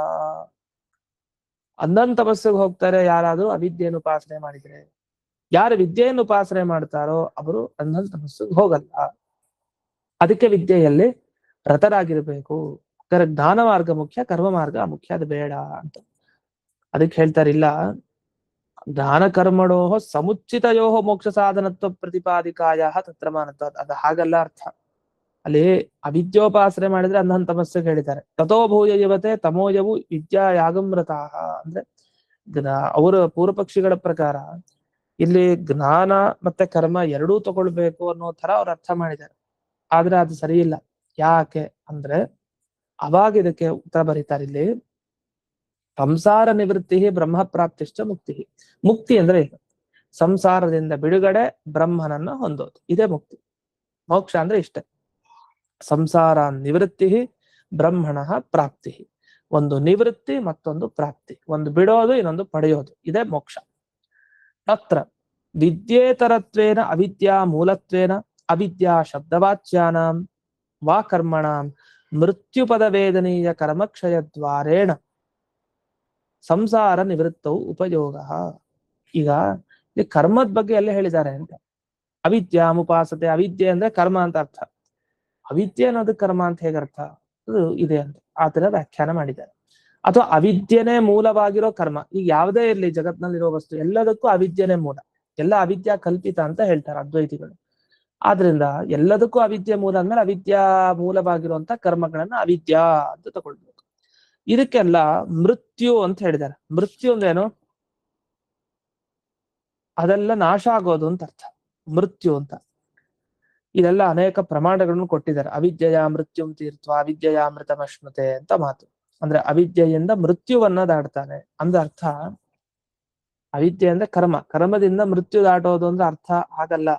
ಅಂಧನ್ ತಪಸ್ಸಿಗೆ ಹೋಗ್ತಾರೆ ಯಾರಾದ್ರೂ ಅವಿದ್ಯೆಯನ್ನು ಉಪಾಸನೆ ಮಾಡಿದ್ರೆ. ಯಾರು ವಿದ್ಯೆಯನ್ನು ಉಪಾಸನೆ ಮಾಡ್ತಾರೋ ಅವರು ಅಂಧನ್ ತಪಸ್ಸಿಗೆ ಹೋಗಲ್ಲ. ಅದಕ್ಕೆ ವಿದ್ಯೆಯಲ್ಲಿ ರತರಾಗಿರ್ಬೇಕು. ಜ್ಞಾನ ಮಾರ್ಗ ಮುಖ್ಯ, ಕರ್ಮ ಮಾರ್ಗ ಮುಖ್ಯ, ಅದು ಬೇಡ ಅಂತ. ಅದಕ್ಕೆ ಹೇಳ್ತಾರಿಲ್ಲ, ಜ್ಞಾನ ಕರ್ಮಣೋ ಸಮುಚಿತಯೋ ಮೋಕ್ಷ ಸಾಧನತ್ವ ಪ್ರತಿಪಾದಿಕಾಯ ತತ್ರ ಮಾನತ್ವ. ಅದು ಹಾಗಲ್ಲ ಅರ್ಥ. ಅಲ್ಲಿ ಅವಿದ್ಯೋಪಾಸನೆ ಮಾಡಿದ್ರೆ ಅಂಧನ್ ತಪಸ್ಸಿಗೆ ಹೇಳಿದ್ದಾರೆ. ತಥೋ ಭೂಯ ಯುವತೆ ತಮೋಯವು ವಿದ್ಯಾ ಯಾಗಮೃತಾಹ ಅಂದ್ರೆ ಅವರ ಪೂರ್ವ ಪಕ್ಷಿಗಳ ಪ್ರಕಾರ ಇಲ್ಲಿ ಜ್ಞಾನ ಮತ್ತೆ ಕರ್ಮ ಎರಡೂ ತಗೊಳ್ಬೇಕು ಅನ್ನೋ ತರ ಅವ್ರು ಅರ್ಥ ಮಾಡಿದ್ದಾರೆ. ಆದ್ರೆ ಅದು ಸರಿ ಇಲ್ಲ. ಯಾಕೆ ಅಂದ್ರೆ ಅವಾಗ ಇದಕ್ಕೆ ಉತ್ತರ ಬರೀತಾರೆ ಇಲ್ಲಿ, ಸಂಸಾರ ನಿವೃತ್ತಿ ಬ್ರಹ್ಮ ಪ್ರಾಪ್ತಿಶ್ಚ ಮುಕ್ತಿ. ಮುಕ್ತಿ ಅಂದ್ರೆ ಇದು, ಸಂಸಾರದಿಂದ ಬಿಡುಗಡೆ, ಬ್ರಹ್ಮನನ್ನ ಹೊಂದೋದು, ಇದೇ ಮುಕ್ತಿ. ಮೋಕ್ಷ ಅಂದ್ರೆ ಇಷ್ಟೇ. ಸಂಸಾರ ನಿವೃತ್ತಿ ಬ್ರಹ್ಮಣ ಪ್ರಾಪ್ತಿ. ಒಂದು ನಿವೃತ್ತಿ ಮತ್ತೊಂದು ಪ್ರಾಪ್ತಿ, ಒಂದು ಬಿಡೋದು ಇನ್ನೊಂದು ಪಡೆಯೋದು, ಇದೇ ಮೋಕ್ಷ. ತತ್ರ ವಿದ್ಯೇತರತ್ವೇನ ಅವಿದ್ಯಾ ಮೂಲತ್ವೇನ ಅವಿದ್ಯಾ ಶಬ್ದವಾಚ್ಯಾನಾಂ ವಾ ಕರ್ಮಣಾಂ ಮೃತ್ಯುಪದ ವೇದನೀಯ ಕರ್ಮಕ್ಷಯದ್ವಾರೇಣ ಸಂಸಾರ ನಿವೃತ್ತವು ಉಪಯೋಗ. ಈಗ ಈ ಕರ್ಮದ ಬಗ್ಗೆ ಎಲ್ಲ ಹೇಳಿದ್ದಾರೆ ಅಂತ. ಅವಿದ್ಯಾಮುಪಾಸತೆ, ಅವಿದ್ಯೆ ಅಂದ್ರೆ ಕರ್ಮ ಅಂತ ಅರ್ಥ. ಅವಿದ್ಯೆ ಅನ್ನೋದು ಕರ್ಮ ಅಂತ ಹೇಗರ್ಥ? ಅದು ಇದೆ ಅಂತ ಆತರ ವ್ಯಾಖ್ಯಾನ ಮಾಡಿದ್ದಾರೆ. ಅಥವಾ ಅವಿದ್ಯೆನೇ ಮೂಲವಾಗಿರೋ ಕರ್ಮ. ಈಗ ಯಾವುದೇ ಇರಲಿ ಜಗತ್ನಲ್ಲಿರೋ ವಸ್ತು ಎಲ್ಲದಕ್ಕೂ ಅವಿದ್ಯೆನೇ ಮೂಲ, ಎಲ್ಲ ಅವಿದ್ಯಾ ಕಲ್ಪಿತ ಅಂತ ಹೇಳ್ತಾರೆ ಅದ್ವೈತಿಗಳು. ಆದ್ರಿಂದ ಎಲ್ಲದಕ್ಕೂ ಅವಿದ್ಯೆ ಮೂಲ ಅಂದ್ಮೇಲೆ ಅವಿದ್ಯಾ ಮೂಲವಾಗಿರುವಂತ ಕರ್ಮಗಳನ್ನ ಅವಿದ್ಯಾ ಅಂತ ತಗೊಳ್ಬೇಕು. ಇದಕ್ಕೆಲ್ಲ ಮೃತ್ಯು ಅಂತ ಹೇಳಿದ್ದಾರೆ. ಮೃತ್ಯು ಅಂದ್ರೇನು? ಅದೆಲ್ಲ ನಾಶ ಆಗೋದು ಅಂತ ಅರ್ಥ ಮೃತ್ಯು ಅಂತ. ಇದೆಲ್ಲ ಅನೇಕ ಪ್ರಮಾಣಗಳನ್ನು ಕೊಟ್ಟಿದ್ದಾರೆ. ಅವಿದ್ಯೆಯ ಮೃತ್ಯುಂ ತೀರ್ಥ ಅವಿದ್ಯೆಯ ಅಮೃತಮಶ್ನುತೆ ಅಂತ ಮಾತು. ಅಂದ್ರೆ ಅವಿದ್ಯೆಯಿಂದ ಮೃತ್ಯುವನ್ನ ದಾಟ್ತಾನೆ ಅಂದ್ರೆ ಅರ್ಥ. ಅವಿದ್ಯೆ ಅಂದ್ರೆ ಕರ್ಮ, ಕರ್ಮದಿಂದ ಮೃತ್ಯು ದಾಟೋದು ಅಂದ್ರೆ ಅರ್ಥ ಹಾಗಲ್ಲ.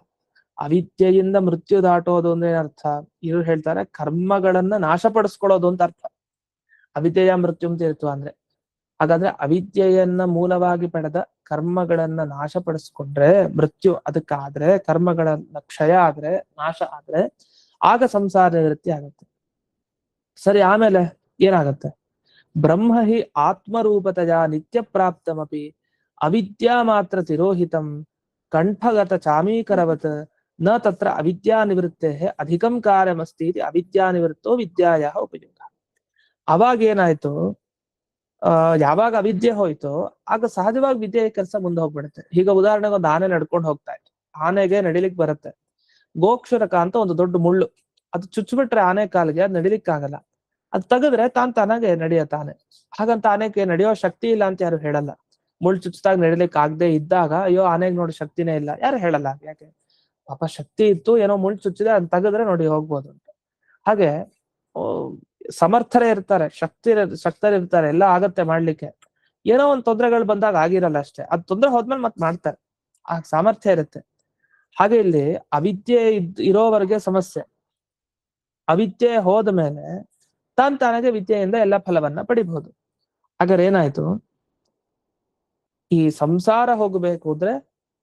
ಅವಿದ್ಯೆಯಿಂದ ಮೃತ್ಯು ದಾಟೋದು ಅಂದ್ರೆ ಅರ್ಥ, ಇವ್ರು ಹೇಳ್ತಾರೆ ಕರ್ಮಗಳನ್ನ ನಾಶಪಡಿಸ್ಕೊಳ್ಳೋದು ಅಂತ ಅರ್ಥ. ಅವಿದ್ಯೆಯ ಮೃತ್ಯುಂ ತೀರ್ಥ ಅಂದ್ರೆ ಹಾಗಾದ್ರೆ ಅವಿದ್ಯೆಯನ್ನ ಮೂಲವಾಗಿ ಪಡೆದ ಕರ್ಮಗಳನ್ನ ನಾಶಪಡಿಸ್ಕೊಂಡ್ರೆ ಮೃತ್ಯು ಅದಕ್ಕಾದ್ರೆ, ಕರ್ಮಗಳನ್ನ ಕ್ಷಯ ಆದ್ರೆ, ನಾಶ ಆದ್ರೆ ಆಗ ಸಂಸಾರ ನಿವೃತ್ತಿ ಆಗುತ್ತೆ. ಸರಿ, ಆಮೇಲೆ ಏನಾಗತ್ತೆ? ಬ್ರಹ್ಮ ಹಿ ಆತ್ಮರೂಪತೆಯ ನಿತ್ಯ ಪ್ರಾಪ್ತಮಪಿ ಅವಿದ್ಯಾ ಮಾತ್ರ ತಿರೋಹಿತಂ ಕಂಠಗತ ಚಾಮೀಕರವತ್ ನ ತತ್ರ ಅವಿದ್ಯಾ ನಿವೃತ್ತೇ ಅಧಿಕಂ ಕಾರ್ಯಮಸ್ತಿ ಇತಿ ಅವಿದ್ಯಾ ನಿವೃತ್ತೋ ವಿದ್ಯಾಯ ಉಪಯೋಗ. ಅವಾಗ ಏನಾಯ್ತು? ಯಾವಾಗ ಅವಿದ್ಯೆ ಹೋಯ್ತೋ ಆಗ ಸಹಜವಾಗಿ ವಿದ್ಯೆ ಕೆಲಸ ಮುಂದೆ ಹೋಗ್ಬಿಡುತ್ತೆ. ಈಗ ಉದಾಹರಣೆಗೆ ಒಂದು ಆನೆ ನಡ್ಕೊಂಡು ಹೋಗ್ತಾ ಇತ್ತು. ಆನೆಗೆ ನಡಿಲಿಕ್ ಬರುತ್ತೆ. ಗೋಕ್ಷರಕ ಅಂತ ಒಂದು ದೊಡ್ಡ ಮುಳ್ಳು, ಅದು ಚುಚ್ಚಿಬಿಟ್ರೆ ಆನೆ ಕಾಲಿಗೆ ಅದು ನಡಿಲಿಕ್ಕಾಗಲ್ಲ. ಅದು ತೆಗೆದ್ರೆ ತಾನಾಗೆ ನಡೆಯತ್ತಾನೆ. ಹಾಗಂತ ಆನೆಗೆ ನಡೆಯೋ ಶಕ್ತಿ ಇಲ್ಲ ಅಂತ ಯಾರು ಹೇಳಲ್ಲ. ಮುಳ್ಳು ಚುಚ್ಚಿದಾಗ ನಡಿಲಿಕ್ಕೆ ಆಗದೆ ಇದ್ದಾಗ ಅಯ್ಯೋ ಆನೆಗೆ ನೋಡಿ ಶಕ್ತಿನೇ ಇಲ್ಲ ಯಾರು ಹೇಳಲ್ಲ. ಯಾಕೆ? ಪಾಪ ಶಕ್ತಿ ಇತ್ತು, ಏನೋ ಮುಳ್ಳು ಚುಚ್ಚಿದೆ ಅದ್ ತೆಗೆದ್ರೆ ನೋಡಿ ಹೋಗ್ಬೋದು ಅಂತ. ಹಾಗೆ ಸಮರ್ಥರೇ ಇರ್ತಾರೆ, ಶಕ್ತರಿರ್ತಾರೆ, ಎಲ್ಲ ಆಗತ್ತೆ ಮಾಡ್ಲಿಕ್ಕೆ. ಏನೋ ಒಂದ್ ತೊಂದರೆಗಳು ಬಂದಾಗ ಆಗಿರಲ್ಲ ಅಷ್ಟೇ. ಅದ್ ತೊಂದರೆ ಹೋದ್ಮೇಲೆ ಮತ್ ಮಾಡ್ತಾರೆ, ಆ ಸಾಮರ್ಥ್ಯ ಇರುತ್ತೆ. ಹಾಗೆ ಇಲ್ಲಿ ಅವಿದ್ಯೆ ಇರೋವರೆಗೆ ಸಮಸ್ಯೆ, ಅವಿದ್ಯೆ ಹೋದ ಮೇಲೆ ತಾನಾಗೆ ವಿದ್ಯೆಯಿಂದ ಎಲ್ಲ ಫಲವನ್ನ ಪಡಿಬಹುದು. ಹಾಗಾದ್ರೆ ಏನಾಯ್ತು? ಈ ಸಂಸಾರ ಹೋಗ್ಬೇಕು ಅಂದ್ರೆ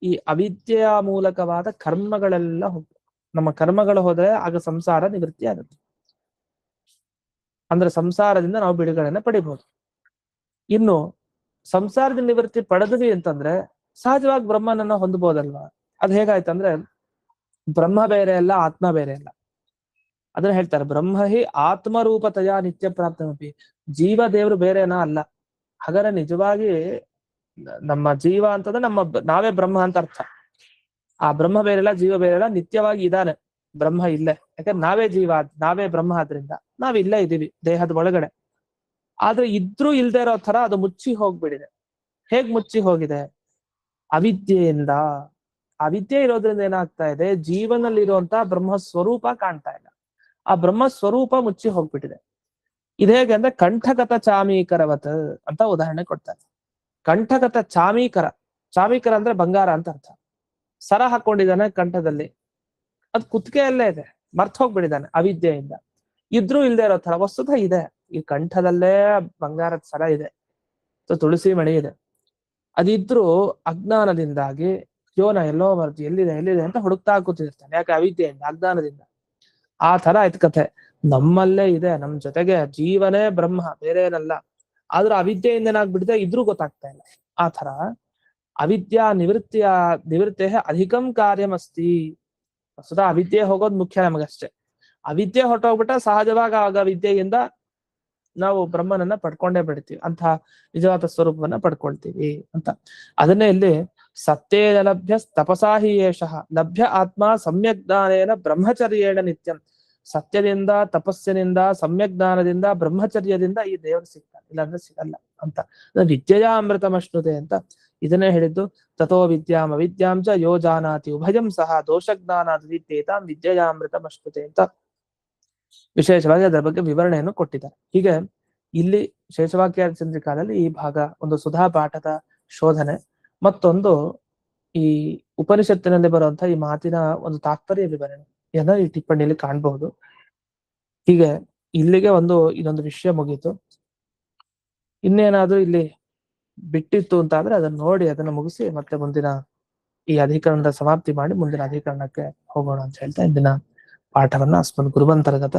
ಈ ಅವಿದ್ಯೆಯ ಮೂಲಕವಾದ ಕರ್ಮಗಳೆಲ್ಲ ಹೋಗ್ಬೇಕು. ನಮ್ಮ ಕರ್ಮಗಳು ಹೋದ್ರೆ ಆಗ ಸಂಸಾರ ನಿವೃತ್ತಿ ಆಗುತ್ತೆ. ಅಂದ್ರೆ ಸಂಸಾರದಿಂದ ನಾವು ಬಿಡುಗಡೆನ ಪಡಿಬಹುದು. ಇನ್ನು ಸಂಸಾರದ ನಿವೃತ್ತಿ ಪಡೆದ್ವಿ ಅಂತಂದ್ರೆ ಸಹಜವಾಗಿ ಬ್ರಹ್ಮನನ್ನ ಹೊಂದಬಹುದಲ್ವಾ? ಅದ್ ಹೇಗಾಯ್ತಂದ್ರೆ ಬ್ರಹ್ಮ ಬೇರೆ ಅಲ್ಲ, ಆತ್ಮ ಬೇರೆ ಅಲ್ಲ. ಅದನ್ನ ಹೇಳ್ತಾರೆ ಬ್ರಹ್ಮ ಹಿ ಆತ್ಮರೂಪತೆಯ ನಿತ್ಯ ಪ್ರಾಪ್ತಮಪಿ. ಜೀವ ದೇವರು ಬೇರೆನಾ ಅಲ್ಲ. ಹಾಗಾದ್ರೆ ನಿಜವಾಗಿ ನಮ್ಮ ಜೀವ ಅಂತಂದ್ರೆ ನಾವೇ ಬ್ರಹ್ಮ ಅಂತ ಅರ್ಥ. ಆ ಬ್ರಹ್ಮ ಬೇರೆಲ್ಲ, ಜೀವ ಬೇರೆಲ್ಲ, ನಿತ್ಯವಾಗಿ ಇದ್ದಾನೆ ಬ್ರಹ್ಮ ಇಲ್ಲೇ. ಯಾಕಂದ್ರೆ ನಾವೇ ಜೀವ, ನಾವೇ ಬ್ರಹ್ಮ, ಆದ್ರಿಂದ ನಾವ್ ಇಲ್ಲೇ ಇದೀವಿ ದೇಹದ ಒಳಗಡೆ. ಆದ್ರೆ ಇದ್ರೂ ಇಲ್ದೇ ಇರೋ ತರ ಅದು ಮುಚ್ಚಿ ಹೋಗ್ಬಿಡಿದೆ. ಹೇಗ್ ಮುಚ್ಚಿ ಹೋಗಿದೆ? ಅವಿದ್ಯೆಯಿಂದ. ಅವಿದ್ಯೆ ಇರೋದ್ರಿಂದ ಏನಾಗ್ತಾ ಇದೆ? ಜೀವನಲ್ಲಿ ಇರುವಂತಹ ಬ್ರಹ್ಮ ಸ್ವರೂಪ ಕಾಣ್ತಾ ಇಲ್ಲ. ಆ ಬ್ರಹ್ಮ ಸ್ವರೂಪ ಮುಚ್ಚಿ ಹೋಗ್ಬಿಟ್ಟಿದೆ. ಇದು ಹೇಗೆ ಅಂದ್ರೆ ಕಂಠಗತ ಚಾಮೀಕರವತ್ ಅಂತ ಉದಾಹರಣೆ ಕೊಡ್ತಾರೆ. ಕಂಠಗತ ಚಾಮೀಕರ, ಚಾಮೀಕರ ಅಂದ್ರೆ ಬಂಗಾರ ಅಂತ ಅರ್ಥ. ಸರ ಹಾಕೊಂಡಿದ್ದಾನೆ ಕಂಠದಲ್ಲಿ, ಅದು ಕುತ್ತಿಗೆಯಲ್ಲೇ ಇದೆ, ಮರ್ತ್ ಹೋಗ್ಬಿಟ್ಟಿದ್ದಾನೆ ಅವಿದ್ಯೆಯಿಂದ. ಇದ್ರೂ ಇಲ್ದೇ ಇರೋ ತರ ವಸ್ತುತ ಇದೆ. ಈ ಕಂಠದಲ್ಲೇ ಬಂಗಾರದ ಸರ ಇದೆ, ತುಳಸಿ ಮಣಿ ಇದೆ. ಅದಿದ್ರು ಅಜ್ಞಾನದಿಂದಾಗಿ ಯೋನ ಎಲ್ಲೋ ಬರ್ತು, ಎಲ್ಲಿದೆ ಅಂತ ಹುಡುಕ್ತಾ ಕೂತಿರ್ತಾನೆ. ಯಾಕೆ? ಅವಿದ್ಯೆಯಿಂದ, ಅಜ್ಞಾನದಿಂದ. ಆ ತರ ಆಯ್ತು ಕಥೆ. ನಮ್ಮಲ್ಲೇ ಇದೆ, ನಮ್ ಜೊತೆಗೆ ಜೀವನೇ ಬ್ರಹ್ಮ, ಬೇರೆ ಏನಲ್ಲ. ಆದ್ರೂ ಅವಿದ್ಯೆಯಿಂದ ಏನಾಗ್ಬಿಟ್ಟಿದೆ, ಇದ್ರೂ ಗೊತ್ತಾಗ್ತಾ ಇಲ್ಲ. ಆ ತರ ಅವಿದ್ಯಾ ನಿವೃತ್ತೇ ಅಧಿಕಂ ಕಾರ್ಯಮಸ್ತಿ. ಸುಧಾ ಅವಿದ್ಯೆ ಹೋಗೋದು ಮುಖ್ಯ ನಮಗಷ್ಟೇ. ಅವಿದ್ಯೆ ಹೊರಟೋಗ್ಬಿಟ್ಟ ಸಹಜವಾಗಿ ಆಗ ವಿದ್ಯೆಯಿಂದ ನಾವು ಬ್ರಹ್ಮನನ್ನ ಪಡ್ಕೊಂಡೇ ಬಿಡ್ತೀವಿ, ಅಂತ ನಿಜವಾದ ಸ್ವರೂಪವನ್ನ ಪಡ್ಕೊಳ್ತೀವಿ ಅಂತ. ಅದನ್ನೇ ಇಲ್ಲಿ ಸತ್ಯೇನ ಲಭ್ಯ ತಪಸಾಹಿ ಏಷಃ ಲಭ್ಯ ಆತ್ಮ ಸಮ್ಯಕ್ ಜ್ಞಾನೇನ ಬ್ರಹ್ಮಚರ್ಯೇಣ ನಿತ್ಯಂ. ಸತ್ಯದಿಂದ, ತಪಸ್ಸಿನಿಂದ, ಸಮ್ಯಕ್ ಜ್ಞಾನದಿಂದ, ಬ್ರಹ್ಮಚರ್ಯದಿಂದ ಈ ದೇವರು ಸಿಗ್ತಾನೆ, ಇಲ್ಲಾಂದ್ರೆ ಸಿಗಲ್ಲ ಅಂತ. ವಿದ್ಯೆಯ ಅಮೃತಮಶ್ನುತೆ ಅಂತ ಇದನ್ನೇ ಹೇಳಿದ್ದು. ತಥೋ ವಿದ್ಯಾಂ ಅವಿದ್ಯಾಂ ಚ ಯೋ ಜಾನಾತಿ ಉಭಯಂ ಸಹ ದೋಷಜ್ಞಾನಾತ್ ವಿದ್ಯೇತಾಂ ವಿದ್ಯೆಯಾಮೃತಮಶ್ನುತೆ ಅಂತ ವಿಶೇಷವಾಗಿ ಅದರ ಬಗ್ಗೆ ವಿವರಣೆಯನ್ನು ಕೊಟ್ಟಿದ್ದಾರೆ. ಹೀಗೆ ಇಲ್ಲಿ ಶೇಷವಾಕ್ಯ ಚಂದ್ರಿಕಾದಲ್ಲಿ ಈ ಭಾಗ ಒಂದು ಸುಧಾ ಪಾಠದ ಶೋಧನೆ, ಮತ್ತೊಂದು ಈ ಉಪನಿಷತ್ತಿನಲ್ಲಿ ಬರುವಂತಹ ಈ ಮಾತಿನ ಒಂದು ತಾತ್ಪರ್ಯ ವಿವರಣೆ ಈ ಟಿಪ್ಪಣಿಯಲ್ಲಿ ಕಾಣಬಹುದು. ಹೀಗೆ ಇಲ್ಲಿಗೆ ಇದೊಂದು ವಿಷಯ ಮುಗೀತು. ಇನ್ನೇನಾದ್ರೂ ಇಲ್ಲಿ ಬಿಟ್ಟಿತ್ತು ಅಂತ ಆದ್ರೆ ಅದನ್ನ ನೋಡಿ ಅದನ್ನ ಮುಗಿಸಿ ಮತ್ತೆ ಮುಂದಿನ ಈ ಅಧಿಕರಣದ ಸಮಾಪ್ತಿ ಮಾಡಿ ಮುಂದಿನ ಅಧಿಕರಣಕ್ಕೆ ಹೋಗೋಣ ಅಂತ ಹೇಳ್ತಾ ಇಂದಿನ ಪಾಠವನ್ನ ಅಸ್ಮನ್ ಗುರುವಂತರ್ಗತ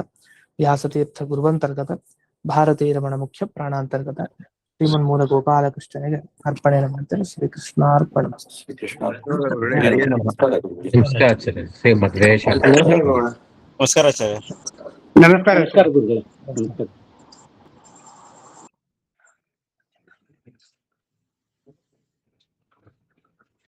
ವ್ಯಾಸತೀರ್ಥ ಗುರುವಂತರ್ಗತ ಭಾರತೀಯ ರಮಣ ಮುಖ್ಯ ಪ್ರಾಣಾಂತರ್ಗತ ಶ್ರೀಮನ್ಮೂಲ ಗೋಪಾಲಕೃಷ್ಣನಿಗೆ ಅರ್ಪಣೆ ಮಾಡ್ತೇನೆ. ಶ್ರೀಕೃಷ್ಣಾರ್ಪಣ. ನಮಸ್ಕಾರ ಆಚಾರ್ಯ. ನಮಸ್ಕಾರ ಗುರುಗಳೇ. ನಮಸ್ಕಾರ.